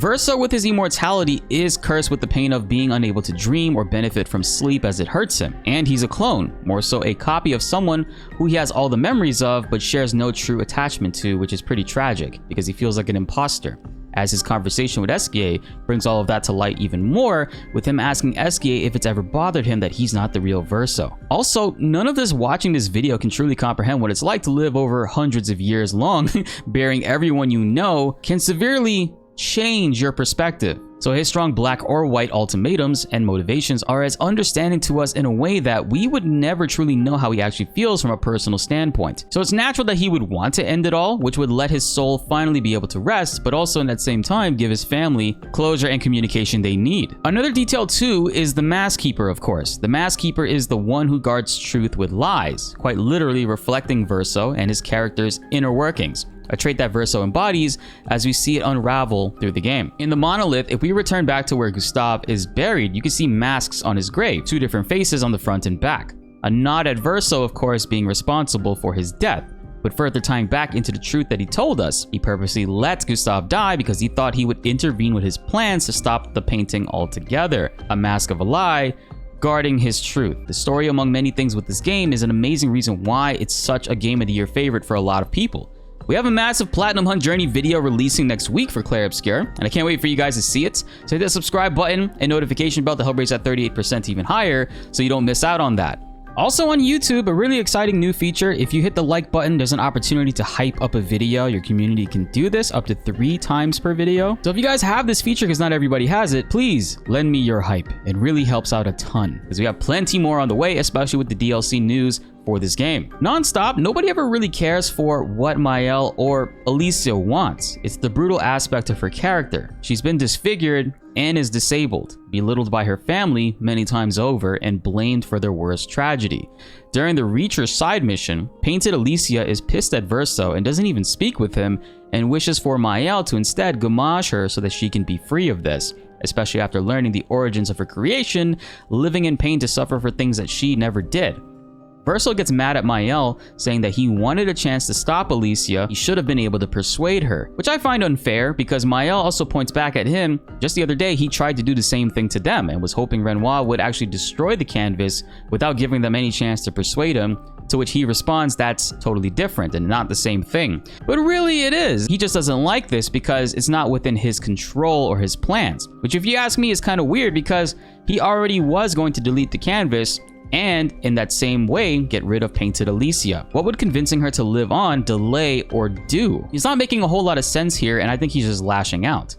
Verso, with his immortality, is cursed with the pain of being unable to dream or benefit from sleep as it hurts him. And he's a clone, more so a copy of someone who he has all the memories of but shares no true attachment to, which is pretty tragic because he feels like an imposter. As his conversation with Esquier brings all of that to light even more, with him asking Esquier if it's ever bothered him that he's not the real Verso. Also, none of us watching this video can truly comprehend what it's like to live over hundreds of years long, bearing everyone you know can severely change your perspective. So his strong black or white ultimatums and motivations are as understanding to us in a way that we would never truly know how he actually feels from a personal standpoint. So it's natural that he would want to end it all, which would let his soul finally be able to rest, but also in that same time give his family closure and communication they need. Another detail too is the Mask Keeper, of course. The Mask Keeper is the one who guards truth with lies, quite literally reflecting Verso and his character's inner workings, a trait that Verso embodies as we see it unravel through the game. In the monolith, if we return back to where Gustave is buried, you can see masks on his grave, two different faces on the front and back. A nod at Verso, of course, being responsible for his death, but further tying back into the truth that he told us. He purposely let Gustave die because he thought he would intervene with his plans to stop the painting altogether. A mask of a lie, guarding his truth. The story, among many things with this game, is an amazing reason why it's such a Game of the Year favorite for a lot of people. We have a massive Platinum Hunt Journey video releasing next week for Clair Obscur, and I can't wait for you guys to see it. So hit that subscribe button and notification bell to help raise that 38% even higher so you don't miss out on that. Also on YouTube, a really exciting new feature. If you hit the like button, there's an opportunity to hype up a video. Your community can do this up to 3 times per video. So if you guys have this feature, because not everybody has it, please lend me your hype. It really helps out a ton because we have plenty more on the way, especially with the DLC news for this game. Non-stop, nobody ever really cares for what Maëlle or Alicia wants. It's the brutal aspect of her character. She's been disfigured and is disabled, belittled by her family many times over, and blamed for their worst tragedy. During the Reacher side mission, Painted Alicia is pissed at Verso and doesn't even speak with him, and wishes for Maëlle to instead gomage her so that she can be free of this, especially after learning the origins of her creation, living in pain to suffer for things that she never did. Verso gets mad at Maëlle, saying that he wanted a chance to stop Alicia. He should have been able to persuade her, which I find unfair because Maëlle also points back at him. Just the other day, he tried to do the same thing to them and was hoping Renoir would actually destroy the canvas without giving them any chance to persuade him, to which he responds that's totally different and not the same thing. But really it is. He just doesn't like this because it's not within his control or his plans, which if you ask me is kind of weird because he already was going to delete the canvas and in that same way get rid of Painted Alicia. What would convincing her to live on delay or do? He's not making a whole lot of sense here, and I think he's just lashing out.